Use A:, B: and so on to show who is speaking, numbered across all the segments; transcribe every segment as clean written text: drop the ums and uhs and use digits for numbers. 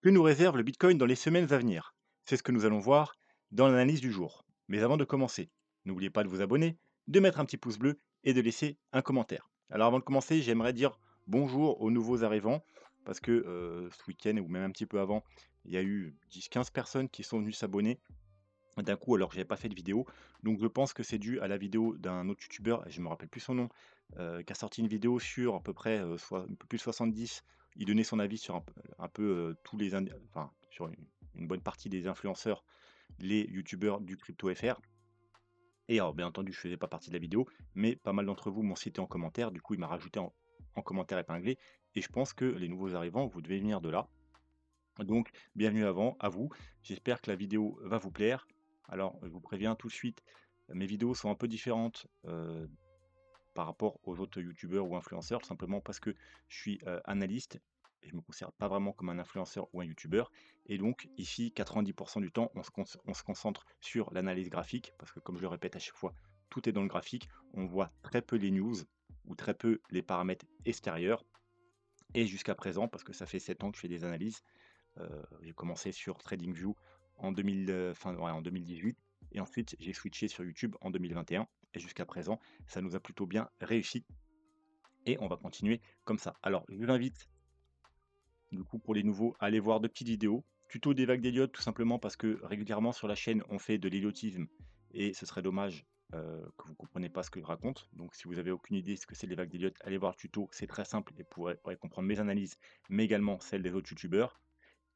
A: Que nous réserve le Bitcoin dans les semaines à venir? C'est ce que nous allons voir dans l'analyse du jour. Mais avant de commencer, n'oubliez pas de vous abonner, de mettre un petit pouce bleu et de laisser un commentaire. Alors avant de commencer, j'aimerais dire bonjour aux nouveaux arrivants parce que ce week-end ou même un petit peu avant, il y a eu 10-15 personnes qui sont venues s'abonner d'un coup alors que j'avais pas fait de vidéo. Donc je pense que c'est dû à la vidéo d'un autre youtubeur, et je me rappelle plus son nom, qui a sorti une vidéo sur à peu près, un peu plus de 70. Il donnait son avis sur un peu, tous les enfin sur une bonne partie des influenceurs, les youtubeurs du Crypto FR. Et alors bien entendu, je faisais pas partie de la vidéo, mais pas mal d'entre vous m'ont cité en commentaire. Du coup, il m'a rajouté en commentaire épinglé, et je pense que les nouveaux arrivants, vous devez venir de là. Donc, bienvenue à vous. J'espère que la vidéo va vous plaire. Alors, je vous préviens tout de suite, mes vidéos sont un peu différentes par rapport aux autres youtubeurs ou influenceurs, tout simplement parce que je suis analyste et je ne me considère pas vraiment comme un influenceur ou un youtubeur. Et donc, ici, 90% du temps, on se concentre sur l'analyse graphique, parce que comme je le répète à chaque fois, tout est dans le graphique. On voit très peu les news ou très peu les paramètres extérieurs. Et jusqu'à présent, parce que ça fait 7 ans que je fais des analyses, j'ai commencé sur TradingView en 2000, ouais, en 2018, et ensuite j'ai switché sur YouTube en 2021, et jusqu'à présent, ça nous a plutôt bien réussi et on va continuer comme ça. Alors, je vous invite, du coup, pour les nouveaux, à aller voir de petites vidéos, tuto des vagues d'Elliott, tout simplement parce que régulièrement sur la chaîne, on fait de l'éliotisme et ce serait dommage que vous ne compreniez pas ce que je raconte. Donc, si vous avez aucune idée ce que c'est les vagues d'Elliott, allez voir le tuto, c'est très simple et pourrez comprendre mes analyses, mais également celles des autres youtubeurs,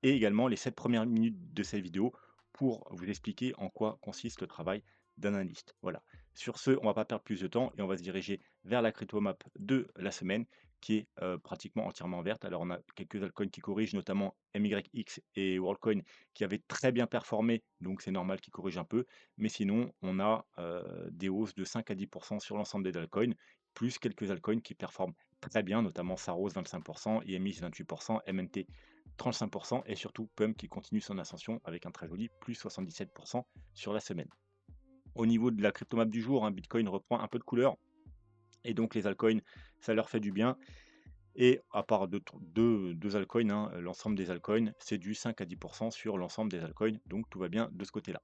A: et également les 7 premières minutes de cette vidéo pour vous expliquer en quoi consiste le travail d'un analyste. Voilà. Sur ce, on ne va pas perdre plus de temps et on va se diriger vers la crypto map de la semaine qui est pratiquement entièrement verte. Alors on a quelques altcoins qui corrigent, notamment MYX et WorldCoin qui avaient très bien performé, donc c'est normal qu'ils corrigent un peu. Mais sinon, on a des hausses de 5 à 10% sur l'ensemble des altcoins, plus quelques altcoins qui performent très bien, notamment Saros 25%, IMX 28%, MNT 35%, et surtout Pump qui continue son ascension avec un très joli plus 77% sur la semaine. Au niveau de la cryptomap du jour, hein, Bitcoin reprend un peu de couleur et donc les altcoins, ça leur fait du bien. Et à part deux altcoins, hein, l'ensemble des altcoins, c'est du 5 à 10% sur l'ensemble des altcoins, donc tout va bien de ce côté-là.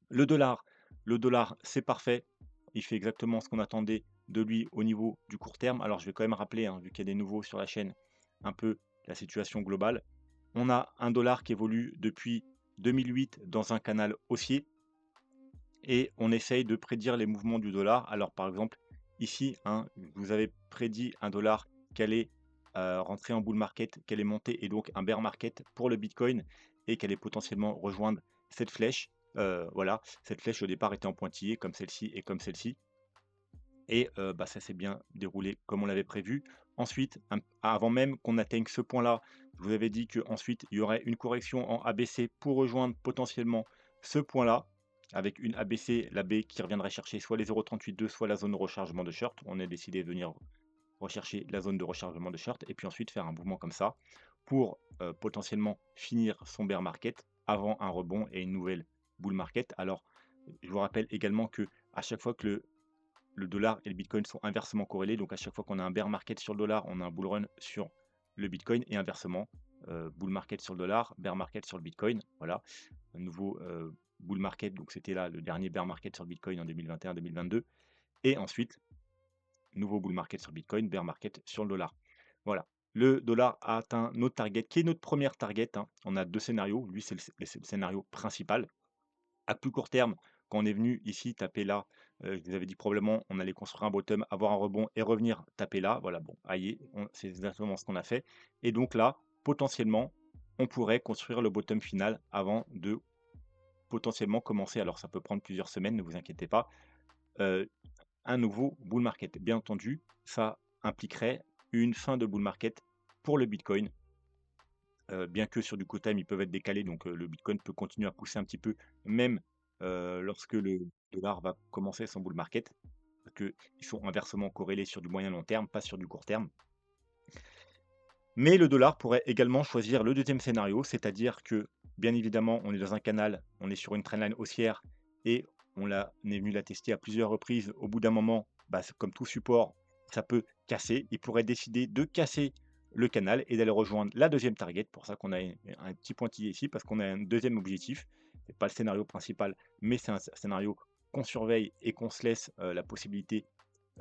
A: Le dollar, le dollar, c'est parfait. Il fait exactement ce qu'on attendait de lui au niveau du court terme. Alors je vais quand même rappeler, hein, vu qu'il y a des nouveaux sur la chaîne, un peu la situation globale. On a un dollar qui évolue depuis 2008 dans un canal haussier et on essaye de prédire les mouvements du dollar. Alors par exemple, ici, hein, vous avez prédit un dollar qui allait rentrer en bull market, qu'elle est montée, et donc un bear market pour le Bitcoin, et qu'elle allait potentiellement rejoindre cette flèche. Voilà, cette flèche au départ était en pointillé comme celle-ci et comme celle-ci. Et bah, ça s'est bien déroulé comme on l'avait prévu. Ensuite, avant même qu'on atteigne ce point-là, je vous avais dit qu'ensuite, il y aurait une correction en ABC pour rejoindre potentiellement ce point-là, avec une ABC, la B qui reviendrait chercher soit les 0,382, soit la zone de rechargement de short. On a décidé de venir rechercher la zone de rechargement de short et puis ensuite faire un mouvement comme ça pour potentiellement finir son bear market avant un rebond et une nouvelle bull market. Alors, je vous rappelle également que à chaque fois que le dollar et le Bitcoin sont inversement corrélés. Donc à chaque fois qu'on a un bear market sur le dollar, on a un bull run sur le Bitcoin, et inversement, bull market sur le dollar, bear market sur le Bitcoin. Voilà, un nouveau bull market. Donc c'était là le dernier bear market sur le Bitcoin en 2021-2022. Et ensuite, nouveau bull market sur le Bitcoin, bear market sur le dollar. Voilà. Le dollar a atteint notre target, qui est notre première target, hein. On a deux scénarios. Lui, c'est le scénario principal. À plus court terme, quand on est venu ici taper là, je vous avais dit probablement on allait construire un bottom, avoir un rebond et revenir taper là. Voilà, bon, aïe, c'est exactement ce qu'on a fait. Et donc là, potentiellement, on pourrait construire le bottom final avant de potentiellement commencer, alors ça peut prendre plusieurs semaines, ne vous inquiétez pas, heu, un nouveau bull market. Bien entendu, ça impliquerait une fin de bull market pour le Bitcoin, bien que sur du court terme, ils peuvent être décalés, donc le Bitcoin peut continuer à pousser un petit peu, même lorsque le dollar va commencer son bull market, parce qu'ils sont inversement corrélés sur du moyen long terme, pas sur du court terme. Mais le dollar pourrait également choisir le deuxième scénario, c'est-à-dire que, bien évidemment, on est dans un canal, on est sur une trendline haussière, et on est venu la tester à plusieurs reprises. Au bout d'un moment, bah, c'est comme tout support, ça peut casser. Il pourrait décider de casser le canal et d'aller rejoindre la deuxième target. Pour ça qu'on a un petit pointillé ici, parce qu'on a un deuxième objectif. C'est pas le scénario principal, mais c'est un scénario qu'on surveille et qu'on se laisse la possibilité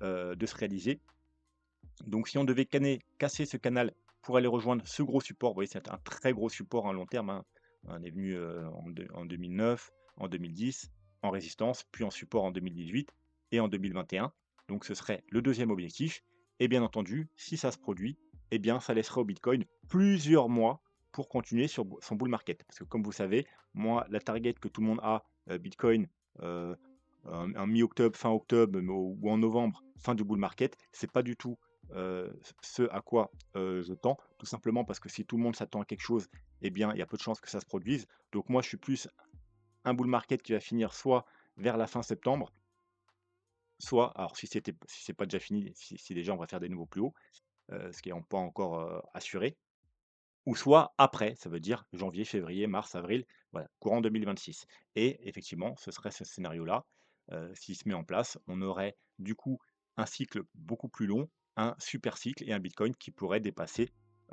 A: de se réaliser. Donc si on devait casser ce canal pour aller rejoindre ce gros support, vous voyez, c'est un très gros support à long terme, hein. On est venu en 2009, en 2010, en résistance, puis en support en 2018 et en 2021. Donc ce serait le deuxième objectif. Et bien entendu, si ça se produit, eh bien ça laisserait au Bitcoin plusieurs mois pour continuer sur son bull market. Parce que comme vous savez, moi, la target que tout le monde a, Bitcoin, euh, en mi-octobre, fin octobre ou en novembre, fin du bull market, c'est pas du tout ce à quoi je tends, tout simplement parce que si tout le monde s'attend à quelque chose, eh bien, il y a peu de chances que ça se produise. Donc moi, je suis plus un bull market qui va finir soit vers la fin septembre, soit, alors si c'est pas déjà fini, si déjà on va faire des nouveaux plus hauts, ce qui est pas encore assuré, ou soit après, ça veut dire janvier, février, mars, avril, voilà, courant 2026. Et effectivement, ce serait ce scénario-là, s'il se met en place, on aurait du coup un cycle beaucoup plus long, un super cycle et un Bitcoin qui pourrait dépasser,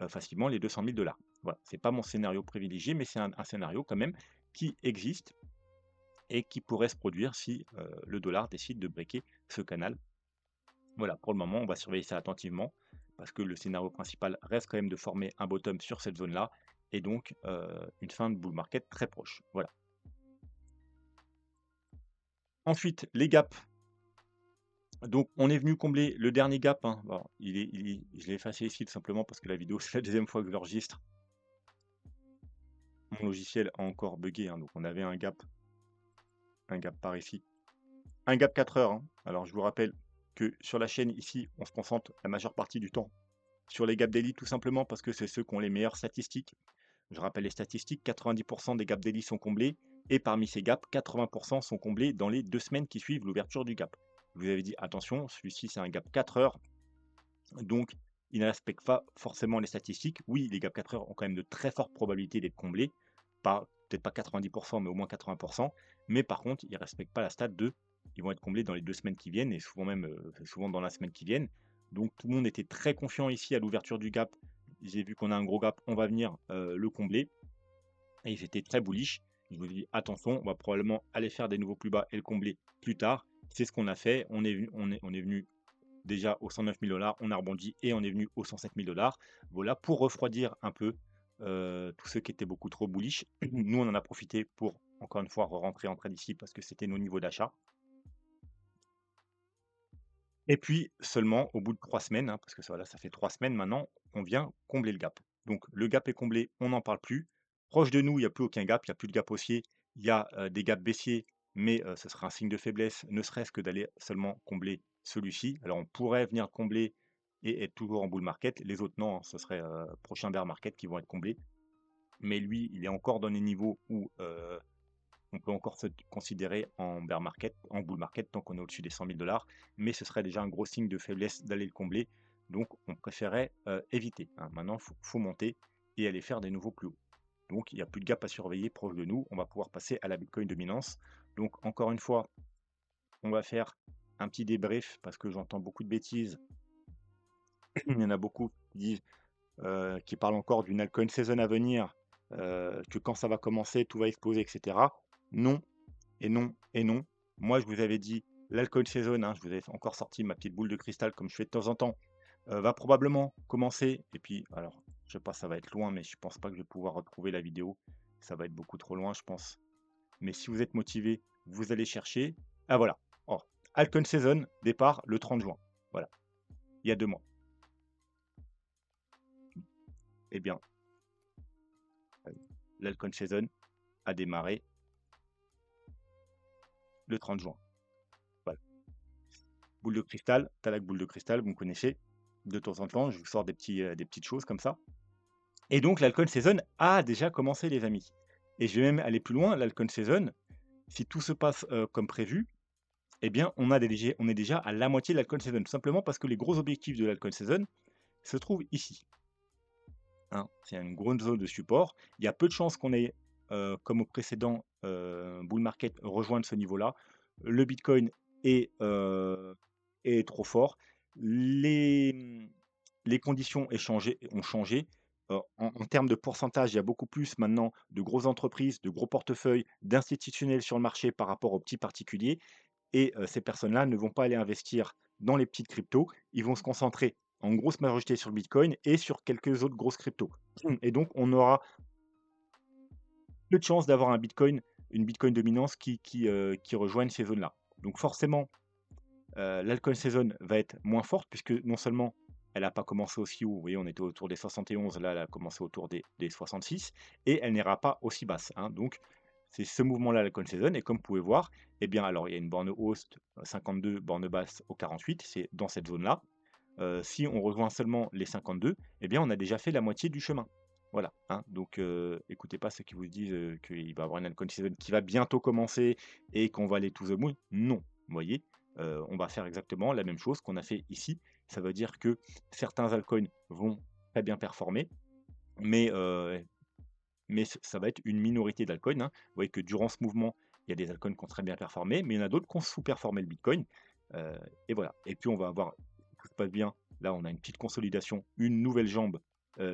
A: facilement les 200 000 $. Voilà, c'est pas mon scénario privilégié, mais c'est un scénario quand même qui existe et qui pourrait se produire si, le dollar décide de breaker ce canal. Voilà, pour le moment, on va surveiller ça attentivement parce que le scénario principal reste quand même de former un bottom sur cette zone-là et donc une fin de bull market très proche. Voilà. Ensuite, les gaps. Donc, on est venu combler le dernier gap, hein. Bon, je l'ai effacé ici tout simplement parce que la vidéo, c'est la deuxième fois que je l'enregistre. Mon logiciel a encore bugué, hein, donc on avait un gap par ici. Un gap 4 heures, hein. Alors, je vous rappelle que sur la chaîne ici, on se concentre la majeure partie du temps sur les gaps daily tout simplement parce que c'est ceux qui ont les meilleures statistiques. Je rappelle les statistiques, 90% des gaps daily sont comblés et parmi ces gaps, 80% sont comblés dans les 2 semaines qui suivent l'ouverture du gap. Je vous avais dit attention, celui-ci c'est un gap 4 heures, donc il ne respecte pas forcément les statistiques. Oui, les gaps 4 heures ont quand même de très fortes probabilités d'être comblés, pas peut-être pas 90%, mais au moins 80%. Mais par contre, ils ne respectent pas la stat de ils vont être comblés dans les 2 semaines qui viennent et souvent même souvent dans la semaine qui vienne. Donc tout le monde était très confiant ici à l'ouverture du gap. J'ai vu qu'on a un gros gap, on va venir le combler. Et ils étaient très bullish. Je vous dis attention, on va probablement aller faire des nouveaux plus bas et le combler plus tard. C'est ce qu'on a fait. On est venu déjà aux 109 000 $, on a rebondi et on est venu aux 107 000 $. Voilà, pour refroidir un peu tous ceux qui étaient beaucoup trop bullish. Nous, on en a profité pour, encore une fois, rentrer en trade ici parce que c'était nos niveaux d'achat. Et puis, seulement au bout de 3 semaines, hein, parce que ça, voilà, ça fait 3 semaines maintenant, on vient combler le gap. Donc le gap est comblé, on n'en parle plus. Proche de nous, il n'y a plus aucun gap, il n'y a plus de gap haussier, il y a des gaps baissiers, mais ce sera un signe de faiblesse, ne serait-ce que d'aller seulement combler celui-ci. Alors on pourrait venir combler et être toujours en bull market. Les autres, non, hein, ce serait prochain bear market qui vont être comblés. Mais lui, il est encore dans les niveaux où on peut encore se considérer en bear market, en bull market tant qu'on est au-dessus des 100 000 $, mais ce serait déjà un gros signe de faiblesse d'aller le combler. Donc, on préférait éviter, hein. Maintenant, il faut monter et aller faire des nouveaux plus hauts. Donc, il n'y a plus de gap à surveiller proche de nous. On va pouvoir passer à la Bitcoin dominance. Donc, encore une fois, on va faire un petit débrief parce que j'entends beaucoup de bêtises. Il y en a beaucoup qui disent, qui parlent encore d'une altcoin saison à venir, que quand ça va commencer, tout va exploser, etc. Non, et non, et non. Moi, je vous avais dit, l'alcool saison, hein, je vous avais encore sorti ma petite boule de cristal comme je fais de temps en temps, va probablement commencer. Et puis, alors, je sais pas, ça va être loin, mais je pense pas que je vais pouvoir retrouver la vidéo. Ça va être beaucoup trop loin, je pense. Mais si vous êtes motivé, vous allez chercher. Ah voilà. Oh, Alcon Season, départ le 30 juin. Voilà, il y a 2 mois. Eh bien, l'Alcon Season a démarré le 30 juin. Voilà. Boule de cristal, Talak boule de cristal, vous me connaissez. De temps en temps, je vous sors des petites choses comme ça. Et donc l'Alcon Season a déjà commencé, les amis. Et je vais même aller plus loin, l'Alcon Season, si tout se passe comme prévu, eh bien, on est déjà à la moitié de l'Alcon Season. Tout simplement parce que les gros objectifs de l'Alcon Season se trouvent ici, hein. C'est une grosse zone de support. Il y a peu de chances qu'on ait, comme au précédent bull market, rejoindre ce niveau-là. Le Bitcoin est trop fort. Les les conditions ont changé. En termes de pourcentage, il y a beaucoup plus maintenant de grosses entreprises, de gros portefeuilles, d'institutionnels sur le marché par rapport aux petits particuliers et ces personnes-là ne vont pas aller investir dans les petites cryptos. Ils vont se concentrer en grosse majorité sur le bitcoin et sur quelques autres grosses cryptos et donc on aura peu de chances d'avoir une bitcoin dominance qui rejoigne ces zones-là. Donc forcément, l'alcool saison va être moins forte puisque non seulement elle n'a pas commencé aussi haut, vous voyez, on était autour des 71, là, elle a commencé autour des 66 et elle n'ira pas aussi basse, hein. Donc c'est ce mouvement-là, l'alcool saison et comme vous pouvez voir, eh bien, alors il y a une borne hausse, 52, borne basse au 48, c'est dans cette zone-là. Si on rejoint seulement les 52, eh bien, on a déjà fait la moitié du chemin. Voilà, hein, donc écoutez pas ceux qui vous disent, qu'il va y avoir une alcool season qui va bientôt commencer et qu'on va aller to the moon. Non, vous voyez? On va faire exactement la même chose qu'on a fait ici. Ça veut dire que certains altcoins vont très bien performer, mais ça va être une minorité d'altcoins, hein. Vous voyez que durant ce mouvement, il y a des altcoins qui ont très bien performé, mais il y en a d'autres qui ont sous-performé le bitcoin, heu et voilà et puis on va avoir, si tout se passe bien, là, on a une petite consolidation, une nouvelle jambe,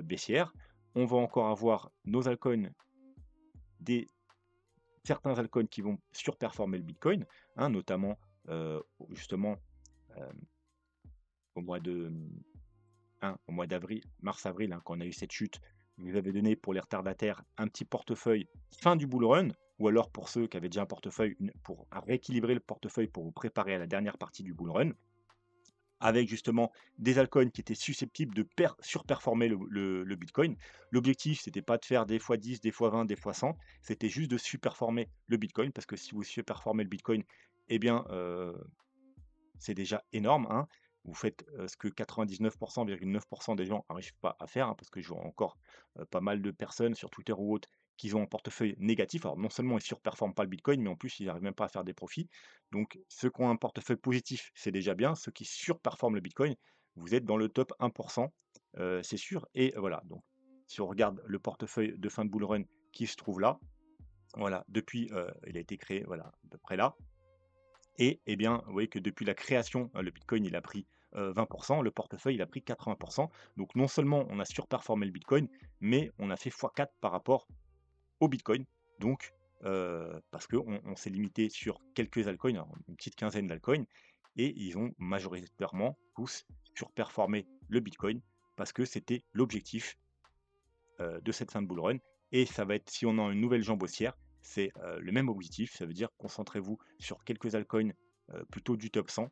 A: baissière. On va encore avoir nos altcoins, des certains altcoins qui vont surperformer le bitcoin, hein, notamment, justement, hem, au mois de, au mois d'avril mars-avril, hein, quand on a eu cette chute, vous avez donné pour les retardataires un petit portefeuille fin du bull run ou alors pour ceux qui avaient déjà un portefeuille, pour rééquilibrer le portefeuille pour vous préparer à la dernière partie du bull run, avec justement des altcoins qui étaient susceptibles de surperformer le bitcoin. L'objectif, c'était pas de faire des fois 10, des fois 20, des fois 100, c'était juste de surperformer le bitcoin parce que si vous surperformez le bitcoin, eh bien, c'est déjà énorme, hein. Vous faites, ce que 99,9 des gens n'arrivent pas à faire, hein, parce que je vois encore, pas mal de personnes sur Twitter ou autres qui ont un portefeuille négatif. Alors non seulement ils surperforment pas le bitcoin, mais en plus ils n'arrivent même pas à faire des profits. Donc ceux qui ont un portefeuille positif, c'est déjà bien. Ceux qui surperforment le bitcoin, vous êtes dans le top 1, c'est sûr et voilà, donc si on regarde le portefeuille de fin de bull run qui se trouve là, voilà, depuis, il a été créé, voilà, à peu près là. Et eh bien, vous voyez que depuis la création, le bitcoin, il a pris, 20, le portefeuille, il a pris 80. Donc non seulement on a surperformé le bitcoin, mais on a fait x4 par rapport au bitcoin. Donc, parce qu'on s'est limité sur quelques altcoins, alors une petite quinzaine d'altcoins et ils ont majoritairement tous surperformé le bitcoin parce que c'était l'objectif de cette fin de bull run et ça va être si on a une nouvelle jambe haussière, c'est, le même objectif. Ça veut dire concentrez-vous sur quelques altcoins, plutôt du top 100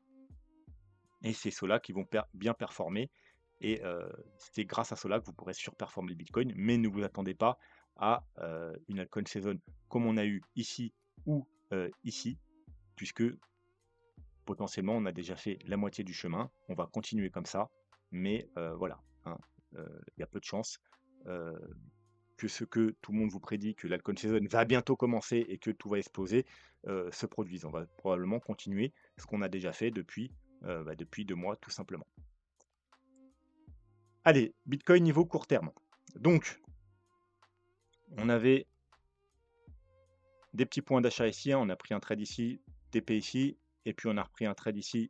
A: et c'est ceux-là qui vont bien performer et c'est grâce à cela que vous pourrez surperformer le bitcoin. Mais ne vous attendez pas à, une altcoin saison comme on a eu ici ou, ici, puisque potentiellement on a déjà fait la moitié du chemin. On va continuer comme ça, mais voilà, hein, il y a peu de chances, heu que ce que tout le monde vous prédit, que l'alcool season va bientôt commencer et que tout va exploser, se produise. On va probablement continuer ce qu'on a déjà fait depuis 2 mois, tout simplement. Allez, bitcoin niveau court terme. Donc, on avait des petits points d'achat ici, hein, on a pris un trade ici, TP ici, et puis on a repris un trade ici.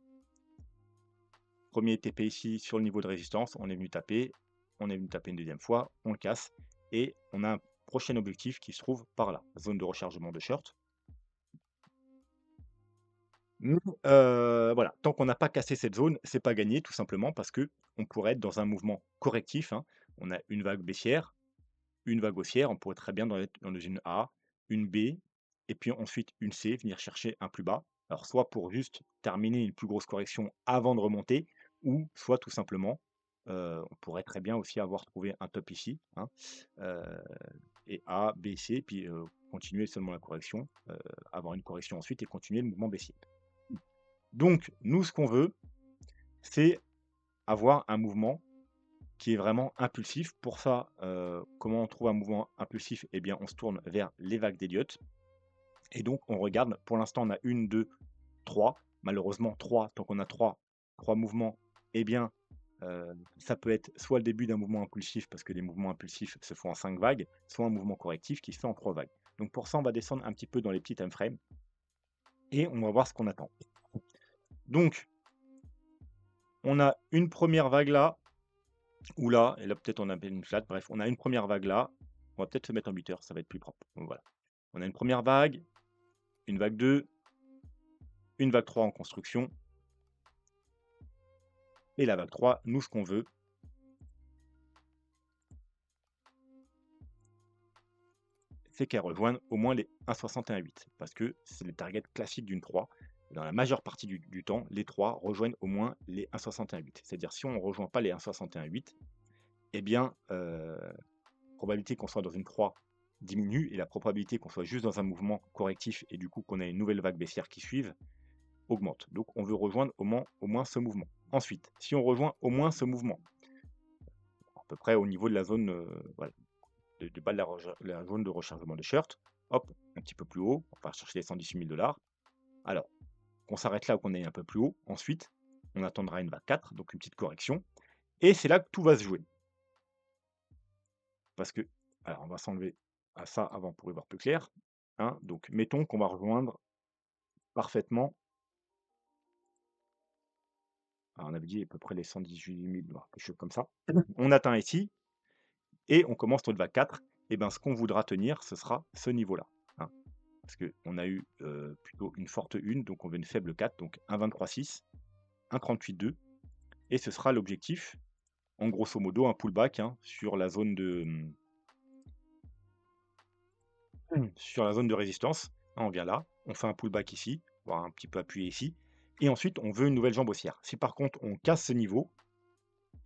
A: Premier TP ici sur le niveau de résistance, on est venu taper, on est venu taper une deuxième fois, on le casse, et on a un prochain objectif qui se trouve par là, zone de rechargement de short. Nous, voilà, tant qu'on n'a pas cassé cette zone, c'est pas gagné tout simplement parce que on pourrait être dans un mouvement correctif, hein. On a une vague baissière, une vague haussière, on pourrait très bien être dans une A, une B et puis ensuite une C, venir chercher un plus bas. Alors soit pour juste terminer une plus grosse correction avant de remonter ou soit tout simplement, on pourrait très bien aussi avoir trouvé un top ici, hein, heu et A, B, C puis, continuer seulement la correction, avoir une correction ensuite et continuer le mouvement baissier. Donc, nous, ce qu'on veut, c'est avoir un mouvement qui est vraiment impulsif. Pour ça, comment on trouve un mouvement impulsif? Eh bien, on se tourne vers les vagues d'Elliott et donc on regarde. Pour l'instant, on a une, 2, 3. Malheureusement, 3. Tant qu'on a trois mouvements, eh bien, ça peut être soit le début d'un mouvement impulsif parce que les mouvements impulsifs se font en 5 vagues, soit un mouvement correctif qui se fait en 3 vagues. Donc pour ça, on va descendre un petit peu dans les petits time frames et on va voir ce qu'on attend. Donc, on a une première vague là, ou là, et là peut-être on a une flat, bref, on a une première vague là, on va peut-être se mettre en buteur, ça va être plus propre. Donc voilà. On a une première vague, une vague 2, une vague 3 en construction, et la vague 3, nous ce qu'on veut, c'est qu'elle rejoigne au moins les 1,61,8, parce que c'est le target classique d'une 3. Dans la majeure partie du temps, les 3 rejoignent au moins les 1,61,8. C'est-à-dire si on ne rejoint pas les 1,61,8, eh bien, probabilité qu'on soit dans une 3 diminue et la probabilité qu'on soit juste dans un mouvement correctif et du coup qu'on ait une nouvelle vague baissière qui suive augmente. Donc on veut rejoindre au moins ce mouvement. Ensuite, si on rejoint au moins ce mouvement, à peu près au niveau de la zone voilà, du bas de la zone de rechargement de shirt, hop, un petit peu plus haut, on va chercher les 118 000 $. Alors, qu'on s'arrête là ou qu'on aille un peu plus haut, ensuite, on attendra une vague 4, donc une petite correction, et c'est là que tout va se jouer. Parce que, alors on va s'enlever à ça avant pour y voir plus clair, hein. Donc mettons qu'on va rejoindre parfaitement, alors on avait dit à peu près les 118 000, voilà, quelque chose comme ça. On atteint ici et on commence notre vague 4, et ben ce qu'on voudra tenir, ce sera ce niveau-là, hein. Parce qu'on a eu plutôt une forte une, donc on veut une faible 4, donc 1,23,6, 1,38,2, et ce sera l'objectif, en grosso modo, un pullback, hein, sur la zone de, sur la zone de résistance. Hein, on vient là, on fait un pullback ici, voire un petit peu appuyé ici, et ensuite on veut une nouvelle jambe haussière. Si par contre on casse ce niveau,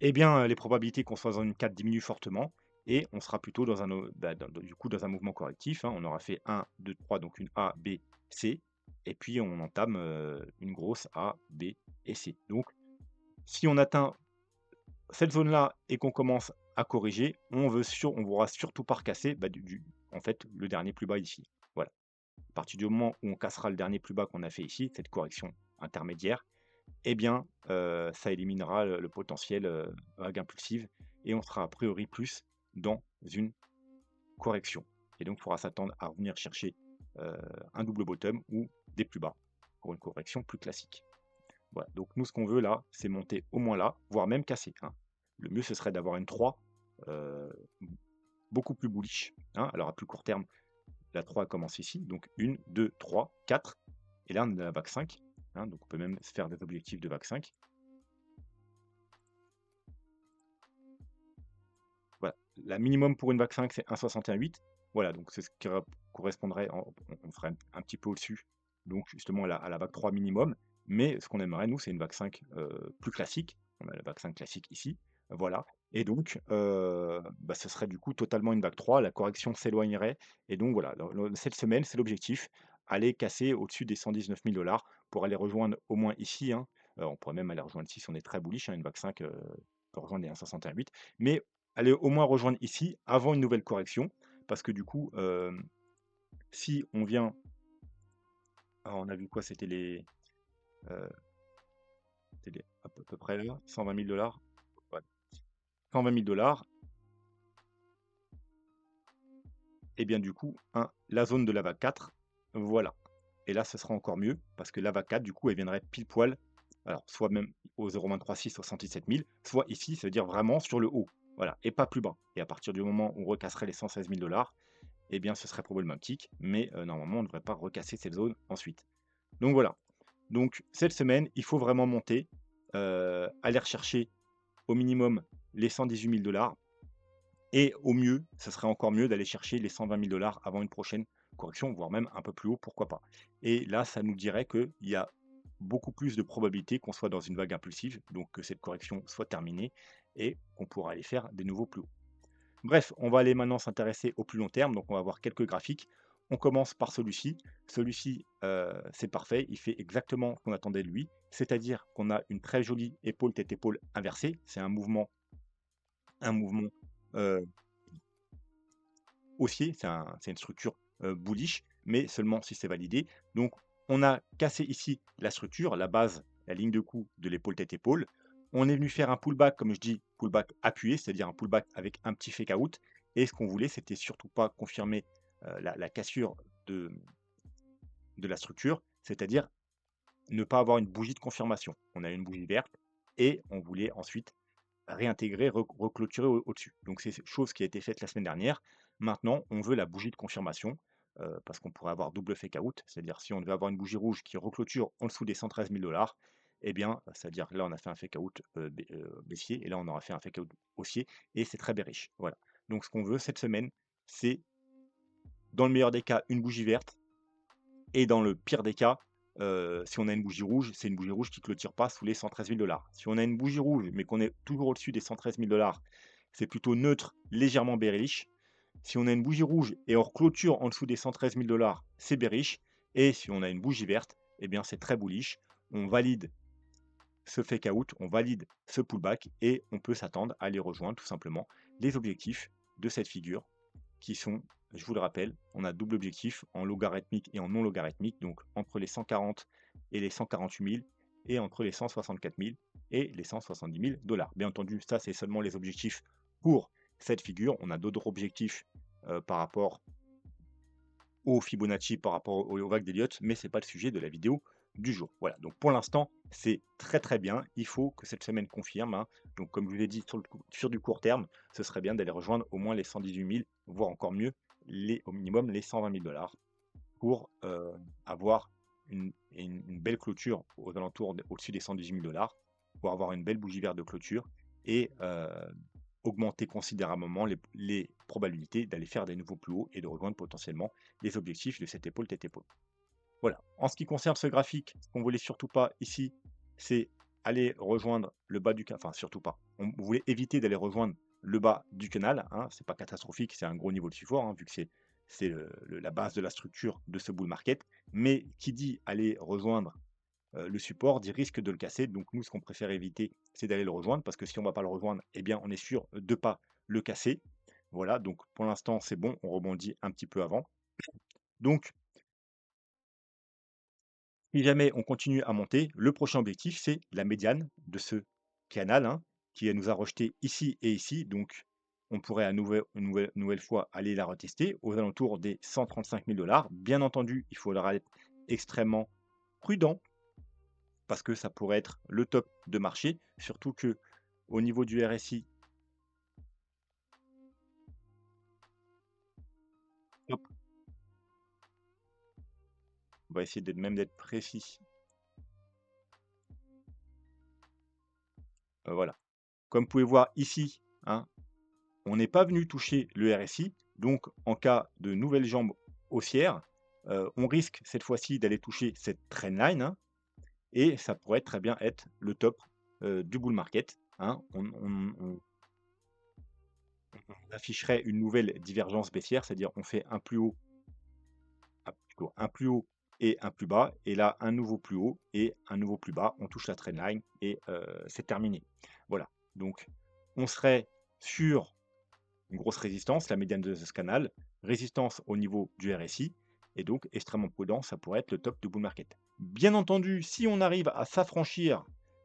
A: eh bien les probabilités qu'on soit dans une 4 diminuent fortement et on sera plutôt dans un, du coup, dans un mouvement correctif, hein. On aura fait 1, 2, 3, donc une A, B, C, et puis on entame une grosse A, B et C. Donc si on atteint cette zone-là et qu'on commence à corriger, on voudra surtout pas recasser en fait, le dernier plus bas ici. Voilà. À partir du moment où on cassera le dernier plus bas qu'on a fait ici, cette correction intermédiaire, eh bien, ça éliminera le potentiel, vague impulsive et on sera a priori plus dans une correction. Et donc, il faudra s'attendre à revenir chercher, un double bottom ou des plus bas pour une correction plus classique. Voilà, donc nous, ce qu'on veut là, c'est monter au moins là, voire même casser, hein. Le mieux, ce serait d'avoir une 3 heu, beaucoup plus bullish, hein. Alors à plus court terme, la 3 commence ici, donc 1, 2, 3, 4, et là on est à la vague 5, hein, donc on peut même se faire des objectifs de vague 5. Voilà, la minimum pour une vague 5, c'est 1,61,8. Voilà, donc c'est ce qui correspondrait, on ferait un petit peu au-dessus, donc justement à la vague 3 minimum. Mais ce qu'on aimerait, nous, c'est une vague 5 plus classique. On a la vague 5 classique ici, voilà. Et donc, ce serait du coup totalement une vague 3. La correction s'éloignerait. Et donc voilà, cette semaine, c'est l'objectif, aller casser au-dessus des 119 000 $ pour aller rejoindre au moins ici, hein. On pourrait même aller rejoindre ici si on est très bullish, hein, une vague 5 peut rejoindre les 1,61,8. Mais aller au moins rejoindre ici avant une nouvelle correction, parce que du coup, si on vient, alors on a vu quoi? Heu, c'était les à peu près là, 120 000 $. Ouais, 120 000 $, et bien du coup, la zone de la vague 4, voilà. Et là, ce sera encore mieux parce que la vague 4, du coup, elle viendrait pile poil, alors soit même au 0,236, 77 000, soit ici, ça veut dire vraiment sur le haut, voilà, et pas plus bas. Et à partir du moment où on recasserait les 116 000 $, eh bien, ce serait problématique, mais normalement, on ne devrait pas recasser cette zone ensuite. Donc voilà. Donc cette semaine, il faut vraiment monter, aller rechercher au minimum les 118 000 $, et au mieux, ce serait encore mieux d'aller chercher les 120 000 $ avant une prochaine correction, voire même un peu plus haut, pourquoi pas. Et là, ça nous dirait qu'il y a beaucoup plus de probabilité qu'on soit dans une vague impulsive, donc que cette correction soit terminée et qu'on pourra aller faire des nouveaux plus hauts. Bref, on va aller maintenant s'intéresser au plus long terme, donc on va voir quelques graphiques. On commence par celui-ci. Celui-ci, c'est parfait, il fait exactement ce qu'on attendait de lui, c'est-à-dire qu'on a une très jolie épaule tête-épaule inversée. C'est un mouvement euh, haussier, c'est une structure bullish, mais seulement si c'est validé. Donc on a cassé ici la structure, la base, la ligne de coup de l'épaule tête-épaule. On est venu faire un pullback, comme je dis, pullback appuyé, c'est-à-dire un pullback avec un petit fake out. Et ce qu'on voulait, c'était surtout pas confirmer la cassure de la structure, c'est-à-dire ne pas avoir une bougie de confirmation. On a une bougie verte et on voulait ensuite réintégrer, reclôturer au-dessus. Donc c'est chose qui a été faite la semaine dernière. Maintenant, on veut la bougie de confirmation, parce qu'on pourrait avoir double fake out. C'est-à-dire si on devait avoir une bougie rouge qui reclôture en dessous des 113 000 $, eh bien, c'est-à-dire là, on a fait un fake out baissier et là, on aura fait un fake out haussier et c'est très bearish. Voilà. Donc ce qu'on veut cette semaine, c'est dans le meilleur des cas, une bougie verte et dans le pire des cas, si on a une bougie rouge, c'est une bougie rouge qui ne clôture pas sous les 113 000 $. Si on a une bougie rouge, mais qu'on est toujours au-dessus des 113 000 $, c'est plutôt neutre, légèrement bearish. Si on a une bougie rouge et on clôture en dessous des 113 000 $, c'est bearish. Et si on a une bougie verte, eh bien c'est très bullish. On valide ce fake out, on valide ce pullback et on peut s'attendre à les rejoindre tout simplement les objectifs de cette figure qui sont, je vous le rappelle, on a double objectif en logarithmique et en non logarithmique, donc entre les 140 et les 148 000 et entre les 164 000 et les 170 000 $. Bien entendu, ça c'est seulement les objectifs pour cette figure. On a d'autres objectifs par rapport au Fibonacci, par rapport aux vagues d'Elliott, mais ce n'est pas le sujet de la vidéo du jour. Voilà, donc pour l'instant, c'est très très bien. Il faut que cette semaine confirme, hein. Donc comme je vous l'ai dit, sur du court terme, ce serait bien d'aller rejoindre au moins les 118 000, voire encore mieux, au minimum les 120 000 $ pour avoir une belle clôture aux alentours, au-dessus des 118 000 $, pour avoir une belle bougie verte de clôture et augmenter considérablement les probabilités d'aller faire des nouveaux plus hauts et de rejoindre potentiellement les objectifs de cette épaule tête épaule. Voilà. En ce qui concerne ce graphique, ce qu'on voulait surtout pas ici, c'est aller rejoindre le bas du canal. Enfin, surtout pas. On voulait éviter d'aller rejoindre le bas du canal. Hein. C'est pas catastrophique, c'est un gros niveau de support, hein, vu que c'est la base de la structure de ce bull market. Mais qui dit aller rejoindre le support, dit risque de le casser. Donc nous, ce qu'on préfère éviter, c'est d'aller le rejoindre, parce que si on ne va pas le rejoindre, eh bien, on est sûr de ne pas le casser. Voilà, donc pour l'instant, c'est bon, on rebondit un petit peu avant. Donc, si jamais on continue à monter, le prochain objectif, c'est la médiane de ce canal, hein, qui nous a rejeté ici et ici. Donc, on pourrait à nouvelle fois aller la retester aux alentours des 135 000 $. Bien entendu, il faudra être extrêmement prudent parce que ça pourrait être le top de marché, surtout que au niveau du RSI, hop, on va essayer même d'être précis. Voilà. Comme vous pouvez voir ici, hein, on n'est pas venu toucher le RSI, donc en cas de nouvelle jambe haussière, on risque cette fois-ci d'aller toucher cette trendline, hein, et ça pourrait très bien être le top du bull market. Hein. On afficherait une nouvelle divergence baissière, c'est-à-dire on fait un plus haut, plutôt un plus haut et un plus bas, et là un nouveau plus haut et un nouveau plus bas, on touche la trendline et c'est terminé. Voilà, donc on serait sur une grosse résistance, la médiane de ce canal, résistance au niveau du RSI, et donc extrêmement prudent, ça pourrait être le top du bull market. Bien entendu, si on arrive à s'affranchir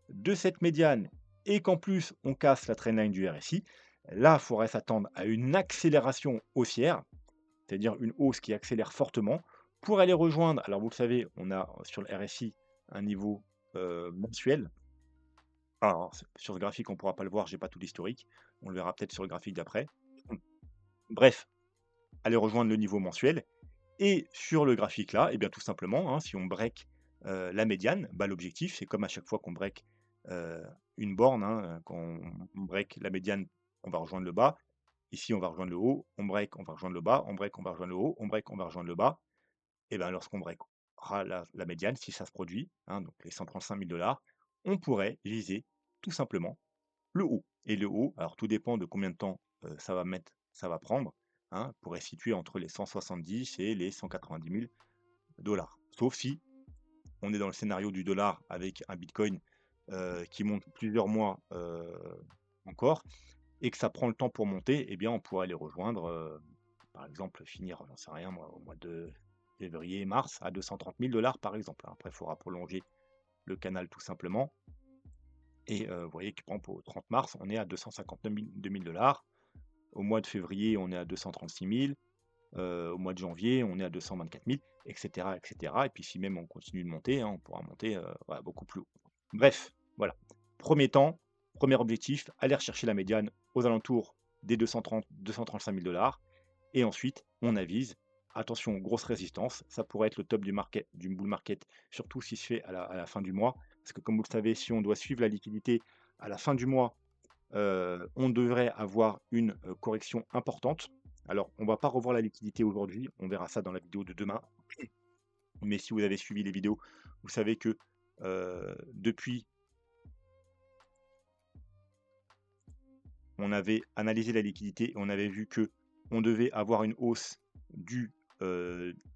A: de cette médiane et qu'en plus on casse la trendline du RSI, là, il faudrait s'attendre à une accélération haussière, c'est-à-dire une hausse qui accélère fortement, pour aller rejoindre, alors vous le savez, on a sur le RSI un niveau mensuel. Alors, sur ce graphique, on ne pourra pas le voir, j'ai pas tout l'historique, on le verra peut-être sur le graphique d'après. Bref, aller rejoindre le niveau mensuel. Et sur le graphique là, et bien tout simplement, hein, si on break la médiane, bah, l'objectif, c'est comme à chaque fois qu'on break une borne, hein, quand on break la médiane, on va rejoindre le bas. Ici, on va rejoindre le haut, on break, on va rejoindre le bas, on break, on va rejoindre le haut, on break, on va rejoindre le bas. Et bien lorsqu'on breakera la médiane, si ça se produit, hein, donc les 135 000 $, on pourrait viser tout simplement le haut. Et le haut, alors tout dépend de combien de temps ça va prendre, hein, pourrait se situer entre les 170 et les 190 000 $. Sauf si on est dans le scénario du dollar avec un Bitcoin qui monte plusieurs mois encore et que ça prend le temps pour monter, eh bien on pourrait les rejoindre, par exemple finir, j'en sais rien moi, au mois de février, mars à 230 000 $ par exemple. Après, il faudra prolonger le canal tout simplement. Et vous voyez que par exemple au 30 mars, on est à 259 000 $. Au mois de février, on est à 236 000. Au mois de janvier, on est à 224 000, etc., etc. Et puis si même on continue de monter, hein, on pourra monter voilà, beaucoup plus haut. Bref, voilà. Premier temps, Premier objectif, aller rechercher la médiane aux alentours des 235 000 $. Et ensuite, on avise. Attention, grosse résistance. Ça pourrait être le top du bull market, surtout si se fait à la fin du mois. Parce que comme vous le savez, si on doit suivre la liquidité à la fin du mois, on devrait avoir une correction importante. Alors, on ne va pas revoir la liquidité aujourd'hui. On verra ça dans la vidéo de demain. Mais si vous avez suivi les vidéos, vous savez que depuis, on avait analysé la liquidité et on avait vu que on devait avoir une hausse du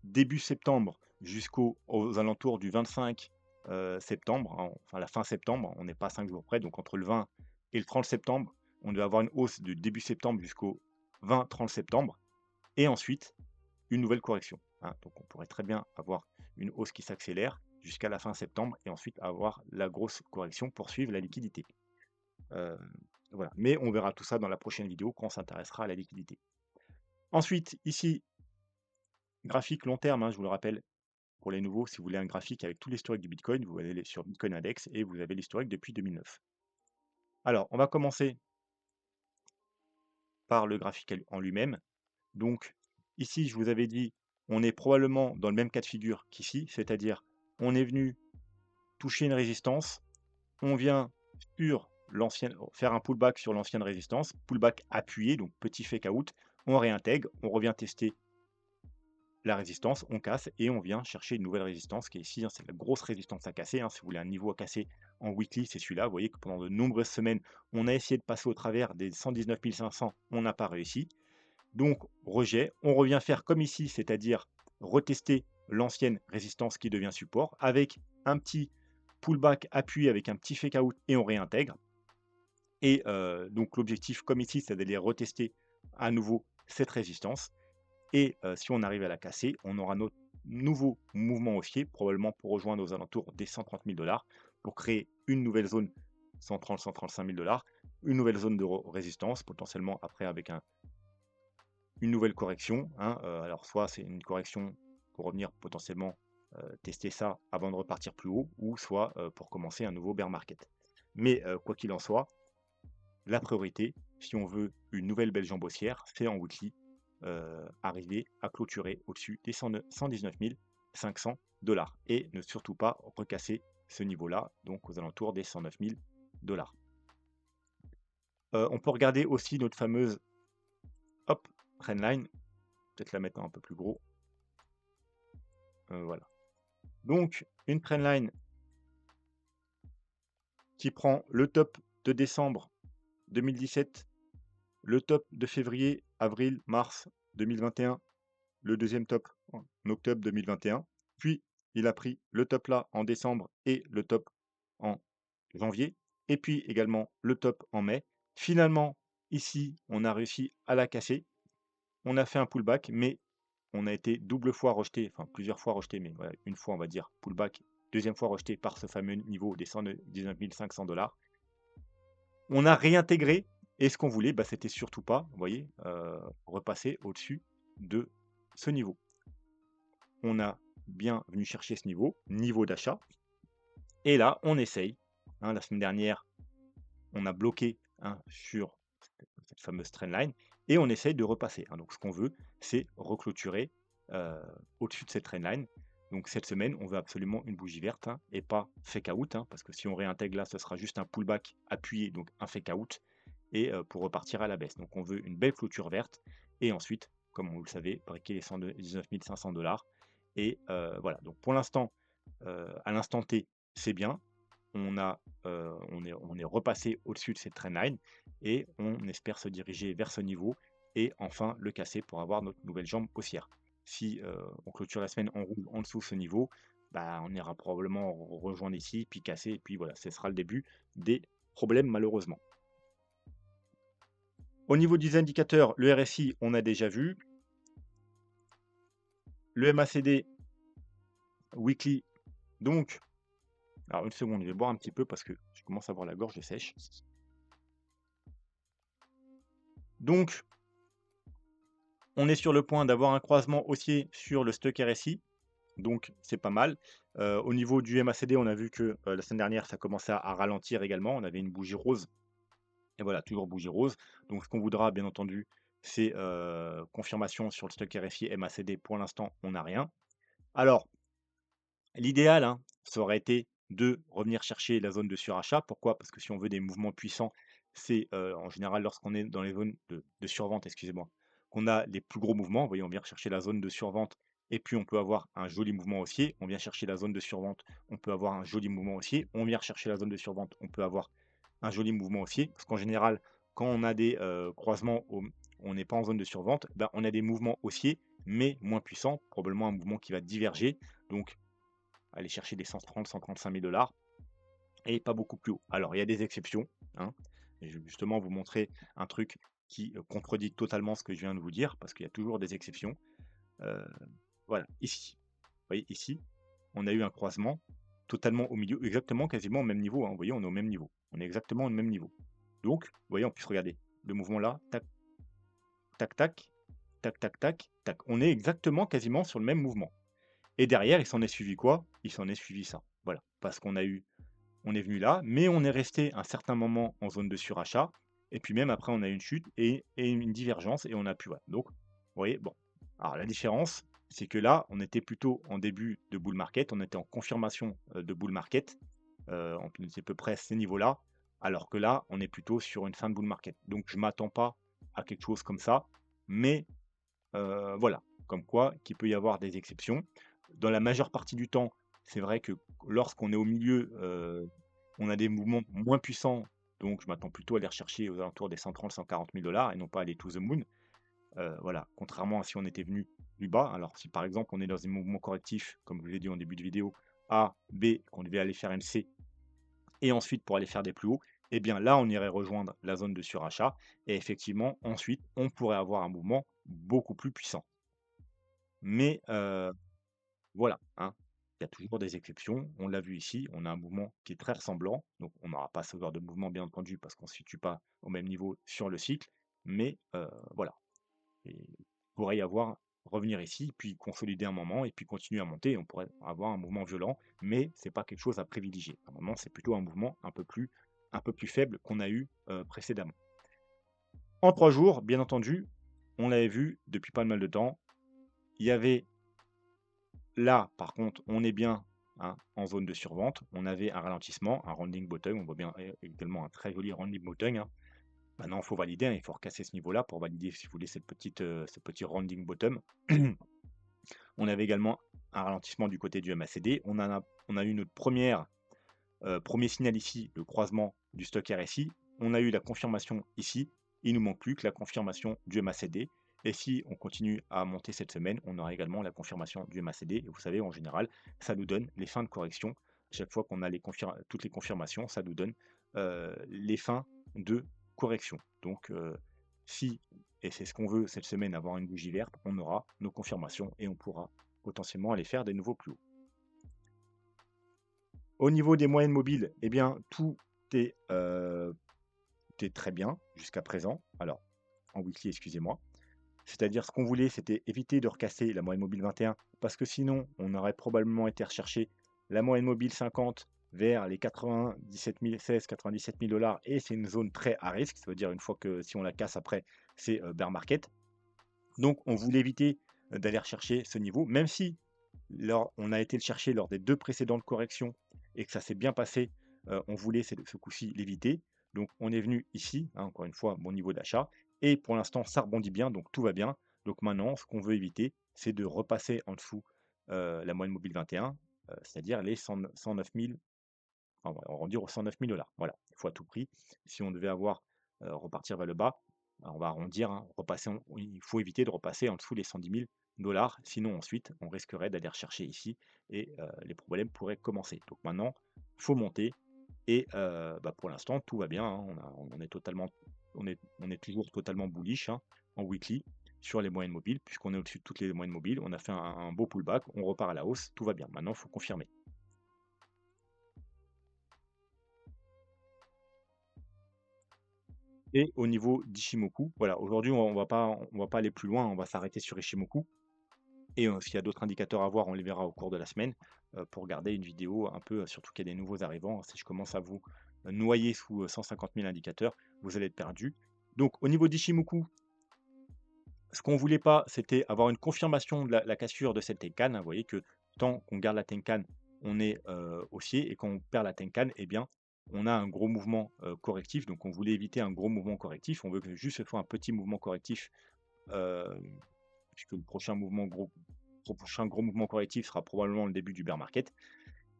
A: début septembre aux alentours du 25 septembre, hein, enfin la fin septembre, on n'est pas 5 jours près, donc entre le 20 et le 30 septembre, on devait avoir une hausse du début septembre jusqu'au 20-30 septembre, et ensuite une nouvelle correction, hein. Donc on pourrait très bien avoir une hausse qui s'accélère jusqu'à la fin septembre et ensuite avoir la grosse correction pour suivre la liquidité. Voilà. Mais on verra tout ça dans la prochaine vidéo quand on s'intéressera à la liquidité. Ensuite, ici, graphique long terme, hein, je vous le rappelle, pour les nouveaux, si vous voulez un graphique avec tout l'historique du Bitcoin, vous allez sur Bitcoin Index et vous avez l'historique depuis 2009. Alors, on va commencer par le graphique en lui-même. Donc, ici, je vous avais dit, on est probablement dans le même cas de figure qu'ici, c'est-à-dire on est venu toucher une résistance, on vient sur l'ancienne, faire un pullback sur l'ancienne résistance, pullback appuyé, donc petit fake out, on réintègre, on revient tester la résistance, on casse et on vient chercher une nouvelle résistance qui est ici, hein, c'est la grosse résistance à casser, hein. Si vous voulez un niveau à casser en weekly, c'est celui-là. Vous voyez que pendant de nombreuses semaines, on a essayé de passer au travers des 119 500, on n'a pas réussi. Donc rejet, on revient faire comme ici, c'est-à-dire retester l'ancienne résistance qui devient support avec un petit pullback appuyé avec un petit fake out et on réintègre. Et donc l'objectif comme ici, c'est d'aller retester à nouveau cette résistance. Et si on arrive à la casser, on aura notre nouveau mouvement haussier, probablement pour rejoindre aux alentours des 130 000 $, pour créer une nouvelle zone 130-135 000 $, une nouvelle zone de résistance, potentiellement après avec une nouvelle correction, hein. Alors soit c'est une correction pour revenir potentiellement tester ça avant de repartir plus haut, ou soit pour commencer un nouveau bear market. Mais quoi qu'il en soit, la priorité, si on veut une nouvelle belle jambe haussière, c'est en weekly, arriver à clôturer au-dessus des 119 500 $, et ne surtout pas recasser ce niveau-là, donc aux alentours des 109 000 $. On peut regarder aussi notre fameuse trendline, peut-être la mettre un peu plus gros. Voilà. Donc, une trendline qui prend le top de décembre 2017, le top de février, avril, mars 2021, le deuxième top en octobre 2021, puis il a pris le top là en décembre et le top en janvier, et puis également le top en mai. Finalement, ici, on a réussi à la casser. On a fait un pullback, mais on a été double fois rejeté, enfin plusieurs fois rejeté, mais voilà, une fois on va dire pullback, deuxième fois rejeté par ce fameux niveau des 119 500 $. On a réintégré et ce qu'on voulait, bah, c'était surtout pas, vous voyez, repasser au-dessus de ce niveau. On a bien venu chercher ce niveau d'achat. Et là, on essaye, hein, la semaine dernière, on a bloqué, hein, sur cette fameuse trendline et on essaye de repasser, hein. Donc ce qu'on veut, c'est reclôturer au-dessus de cette trendline. Donc cette semaine, on veut absolument une bougie verte, hein, et pas fake out, hein, parce que si on réintègre là, ce sera juste un pullback appuyé, donc un fake out, et pour repartir à la baisse. Donc on veut une belle clôture verte et ensuite, comme vous le savez, breaker les 119 500 $. Et voilà, donc pour l'instant, à l'instant T, c'est bien. On est repassé au-dessus de cette trendline et on espère se diriger vers ce niveau et enfin le casser pour avoir notre nouvelle jambe haussière. Si on clôture la semaine en rouge en dessous de ce niveau, bah, on ira probablement rejoindre ici, puis casser, et puis voilà, ce sera le début des problèmes malheureusement. Au niveau des indicateurs, le RSI, on a déjà vu. Le MACD weekly, donc, alors une seconde, je vais boire un petit peu parce que je commence à avoir la gorge sèche. Donc, on est sur le point d'avoir un croisement haussier sur le stock RSI, donc c'est pas mal. Au niveau du MACD, on a vu que la semaine dernière, ça commençait à ralentir également. On avait une bougie rose Et voilà, toujours bougie rose. Donc ce qu'on voudra bien entendu, c'est, confirmation sur le stock RSI MACD. Pour l'instant, on n'a rien. Alors l'idéal, hein, ça aurait été de revenir chercher la zone de surachat. Pourquoi? Parce que si on veut des mouvements puissants, c'est, en général lorsqu'on est dans les zones de survente, excusez-moi, qu'on a les plus gros mouvements. Vous voyez, on vient chercher la zone de survente et puis on peut avoir un joli mouvement haussier. On vient chercher la zone de survente, on peut avoir un joli mouvement haussier. On vient chercher la zone de survente, on peut avoir un joli mouvement haussier. Parce qu'en général, quand on a des, croisements au on n'est pas en zone de survente, ben, on a des mouvements haussiers, mais moins puissants, probablement un mouvement qui va diverger. Donc aller chercher des 135 000 et pas beaucoup plus haut. Alors, il y a des exceptions, hein, et je vais justement vous montrer un truc qui contredit totalement ce que je viens de vous dire, parce qu'il y a toujours des exceptions. Euh, voilà, ici, vous voyez, ici, on a eu un croisement totalement au milieu, exactement quasiment au même niveau, hein. Vous voyez, on est au même niveau. On est exactement au même niveau. Donc, vous voyez, on peut regarder le mouvement là, tac, tac, tac, tac, tac, tac, tac. On est exactement quasiment sur le même mouvement. Et derrière, il s'en est suivi quoi? Il s'en est suivi ça. Voilà, parce on est venu là, mais on est resté un certain moment en zone de surachat, et puis même après on a eu une chute et une divergence et on a pu voilà. Donc, vous voyez, bon. Alors la différence, c'est que là, on était plutôt en début de bull market, on était en confirmation de bull market, on était à peu près à ces niveaux-là, alors que là, on est plutôt sur une fin de bull market. Donc je m'attends pas à quelque chose comme ça, mais voilà, comme quoi qu'il peut y avoir des exceptions. Dans la majeure partie du temps, c'est vrai que lorsqu'on est au milieu, on a des mouvements moins puissants, donc je m'attends plutôt à les rechercher aux alentours des 130 000 $, et non pas aller to the moon. Voilà, contrairement à si on était venu plus bas. Alors si par exemple on est dans un mouvement correctif, comme je l'ai dit en début de vidéo, A, B, qu'on devait aller faire MC et ensuite pour aller faire des plus hauts, eh bien là on irait rejoindre la zone de surachat et effectivement ensuite on pourrait avoir un mouvement beaucoup plus puissant. Mais voilà, hein, il y a toujours des exceptions. On l'a vu ici, on a un mouvement qui est très ressemblant, donc on n'aura pas ce genre de mouvement bien entendu parce qu'on ne se situe pas au même niveau sur le cycle, mais voilà. Et il pourrait y avoir revenir ici, puis consolider un moment et puis continuer à monter. On pourrait avoir un mouvement violent, mais c'est pas quelque chose à privilégier. Normalement, c'est plutôt un mouvement un peu plus faible qu'on a eu précédemment. En 3 jours, bien entendu, on l'avait vu depuis pas mal de temps. Il y avait là, par contre, on est bien, hein, en zone de survente. On avait un ralentissement, un rounding bottom. On voit bien également un très joli rounding bottom, hein. Maintenant, il faut valider, hein, il faut recasser ce niveau-là pour valider, si vous voulez, ce petit rounding bottom. On avait également un ralentissement du côté du MACD. On a eu notre premier signal ici, le croisement du stock RSI. On a eu la confirmation ici. Il nous manque plus que la confirmation du MACD. Et si on continue à monter cette semaine, on aura également la confirmation du MACD. Et vous savez, en général, ça nous donne les fins de correction. À chaque fois qu'on a toutes les confirmations, ça nous donne les fins de correction. Donc, si, et c'est ce qu'on veut cette semaine, avoir une bougie verte, on aura nos confirmations et on pourra potentiellement aller faire des nouveaux plus hauts. Au niveau des moyennes mobiles, eh bien, est, euh, tout est très bien jusqu'à présent. Alors, en weekly, excusez-moi. C'est-à-dire, ce qu'on voulait, c'était éviter de recasser la moyenne mobile 21, parce que sinon, on aurait probablement été rechercher la moyenne mobile 50 vers les 97 000 $, et c'est une zone très à risque. Ça veut dire, une fois que si on la casse après, c'est bear market. Donc, on voulait éviter d'aller rechercher ce niveau, même si on a été le chercher lors des 2 précédentes corrections et que ça s'est bien passé, on voulait ce coup-ci l'éviter. Donc on est venu ici, hein, encore une fois, mon niveau d'achat et pour l'instant ça rebondit bien, donc tout va bien. Donc maintenant, ce qu'on veut éviter, c'est de repasser en dessous, la moyenne mobile 21, c'est-à-dire les 109 000, enfin, on va dire aux 109 000 $. Voilà, il faut à tout prix. Si on devait avoir, repartir vers le bas, on va arrondir, hein, il faut éviter de repasser en dessous les 110 000 $, sinon ensuite on risquerait d'aller rechercher ici et les problèmes pourraient commencer. Donc maintenant, il faut monter et bah, pour l'instant tout va bien, hein. On est on est toujours totalement bullish, hein, en weekly sur les moyennes mobiles, puisqu'on est au-dessus de toutes les moyennes mobiles. On a fait un beau pullback, on repart à la hausse, tout va bien. Maintenant, il faut confirmer. Et au niveau d'Ishimoku, voilà, aujourd'hui, on va pas aller plus loin, on va s'arrêter sur Ishimoku et s'il y a d'autres indicateurs à voir, on les verra au cours de la semaine, pour regarder une vidéo un peu, surtout qu'il y a des nouveaux arrivants. Si je commence à vous noyé sous 150 000 indicateurs, vous allez être perdu. Donc au niveau d'Ishimoku, ce qu'on voulait pas, c'était avoir une confirmation de la cassure de cette Tenkan, hein. Vous voyez que tant qu'on garde la Tenkan, on est, haussier et quand on perd la Tenkan, eh bien, on a un gros mouvement, correctif. Donc on voulait éviter un gros mouvement correctif. On veut que juste ce soit un petit mouvement correctif, hem, puisque le prochain gros mouvement correctif sera probablement le début du bear market.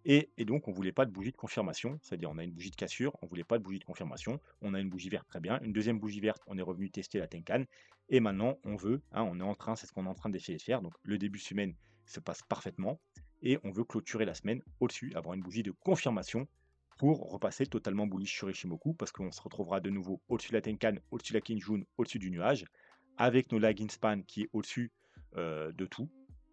A: Et donc on voulait pas de bougie de confirmation, c'est-à-dire on a une bougie de cassure, on voulait pas de bougie de confirmation, on a une bougie verte, très bien, une deuxième bougie verte, on est revenu tester la Tenkan et maintenant on veut, hein, on est en train, c'est ce qu'on est en train d'essayer de faire, donc le début de semaine se passe parfaitement et on veut clôturer la semaine au-dessus, avoir une bougie de confirmation pour repasser totalement bullish sur Ishimoku parce qu'on se retrouvera de nouveau au-dessus de la Tenkan, au-dessus de la Kinjun, au-dessus du nuage, avec nos lagging span qui est au-dessus, de tout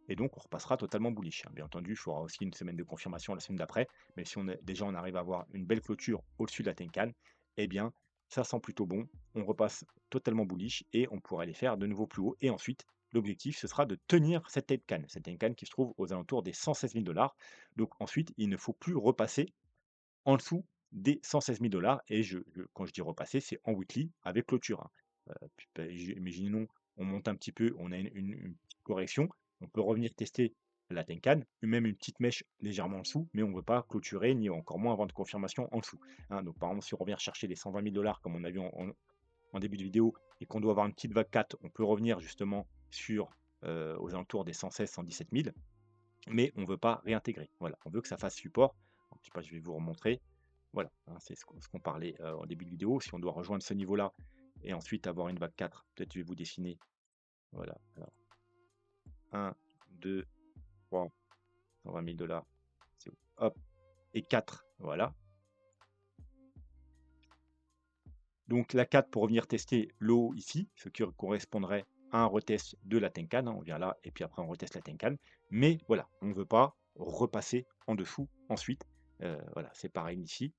A: et donc on repassera totalement bullish, hein. Bien entendu, il faudra aussi une semaine de confirmation la semaine d'après, mais si on arrive à avoir une belle clôture au-dessus de la Tenkan, eh bien, ça sent plutôt bon. On repasse totalement bullish et on pourra aller faire de nouveau plus haut. Et ensuite, l'objectif, ce sera de tenir cette Tenkan qui se trouve aux alentours des 116 000 $. Donc ensuite, il ne faut plus repasser en dessous des 116 000 $ et quand je dis repasser, c'est en weekly avec clôture, hein. Puis, imaginons, on monte un petit peu, on a une petite correction, on peut revenir tester la Tenkan, ou même une petite mèche légèrement en dessous, mais on ne veut pas clôturer, ni encore moins avoir de confirmation en dessous, hein. Donc par exemple, si on revient chercher les 120 000 $ comme on a vu en début de vidéo et qu'on doit avoir une petite vague 4, on peut revenir justement aux alentours des 116-117 000, mais on ne veut pas réintégrer. Voilà, on veut que ça fasse support. Un petit peu, je vais vous remontrer. Voilà, hein, c'est ce qu'on parlait en début de vidéo. Si on doit rejoindre ce niveau-là et ensuite avoir une vague 4, peut-être je vais vous dessiner. Voilà, alors 1, 2, 3, 120 000 $, c'est où? Hop, et 4, voilà. Donc la 4 pour revenir tester le haut ici, ce qui correspondrait à un retest de la Tenkan, hein. On vient là et puis après on reteste la Tenkan. Mais voilà, on ne veut pas repasser en dessous ensuite. Voilà, c'est pareil ici.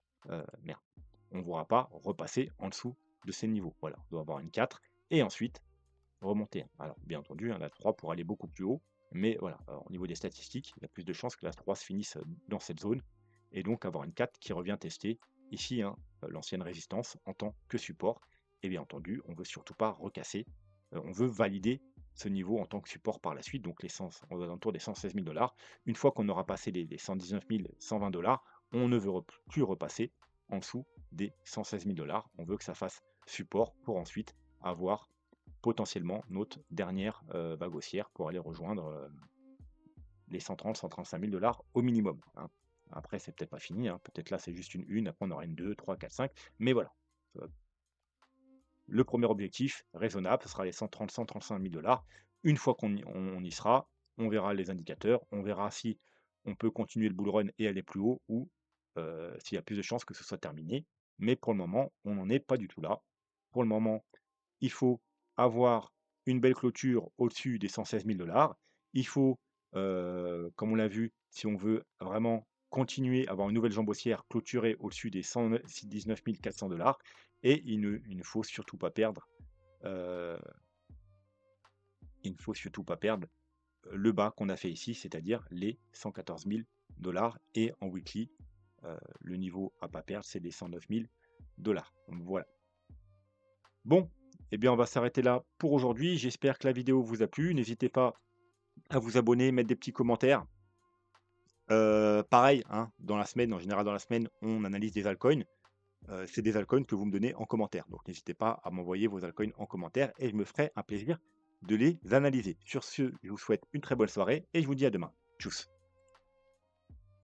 A: Merde, on ne voudra pas repasser en dessous de ces niveaux. Voilà, on doit avoir une 4 et ensuite remonter. Alors bien entendu, hein, la 3 pour aller beaucoup plus haut. Mais voilà, au niveau des statistiques, il y a plus de chances que la 3 se finisse dans cette zone et donc avoir une 4 qui revient tester ici, hein, l'ancienne résistance en tant que support. Et bien entendu, on ne veut surtout pas recasser, on veut valider ce niveau en tant que support par la suite, donc les 100, aux alentours des 116 000 $. Une fois qu'on aura passé les 119 120 $, on ne veut plus repasser en dessous des 116 000 $. On veut que ça fasse support pour ensuite avoir potentiellement notre dernière vague haussière pour aller rejoindre les 130-135 000 $ au minimum, hein. Après, c'est peut-être pas fini, hein. Peut-être là, c'est juste une, après on aura une 2, 3, 4, 5. Mais voilà. Euh, Le premier objectif raisonnable, ce sera les 130-135 000 $. Une fois qu'on y sera, on verra les indicateurs, on verra si on peut continuer le bull run et aller plus haut ou s'il y a plus de chances que ce soit terminé. Mais pour le moment, on n'en est pas du tout là. Pour le moment, il faut avoir une belle clôture au-dessus des 116 000 $. Il faut, comme on l'a vu, si on veut vraiment continuer à avoir une nouvelle jambe haussière, clôturer au-dessus des 119 400 $ et il ne faut surtout pas perdre, heu, il ne faut surtout pas perdre le bas qu'on a fait ici, c'est-à-dire les 114 000 $ et en weekly, le niveau à pas perdre, c'est les 109 000 $. Voilà. Bon, eh bien, on va s'arrêter là pour aujourd'hui. J'espère que la vidéo vous a plu. N'hésitez pas à vous abonner, mettre des petits commentaires. Pareil, hein, dans la semaine, en général dans la semaine, on analyse des altcoins. C'est des altcoins que vous me donnez en commentaire. Donc n'hésitez pas à m'envoyer vos altcoins en commentaire et je me ferai un plaisir de les analyser. Sur ce, je vous souhaite une très bonne soirée et je vous dis à demain. Tchuss.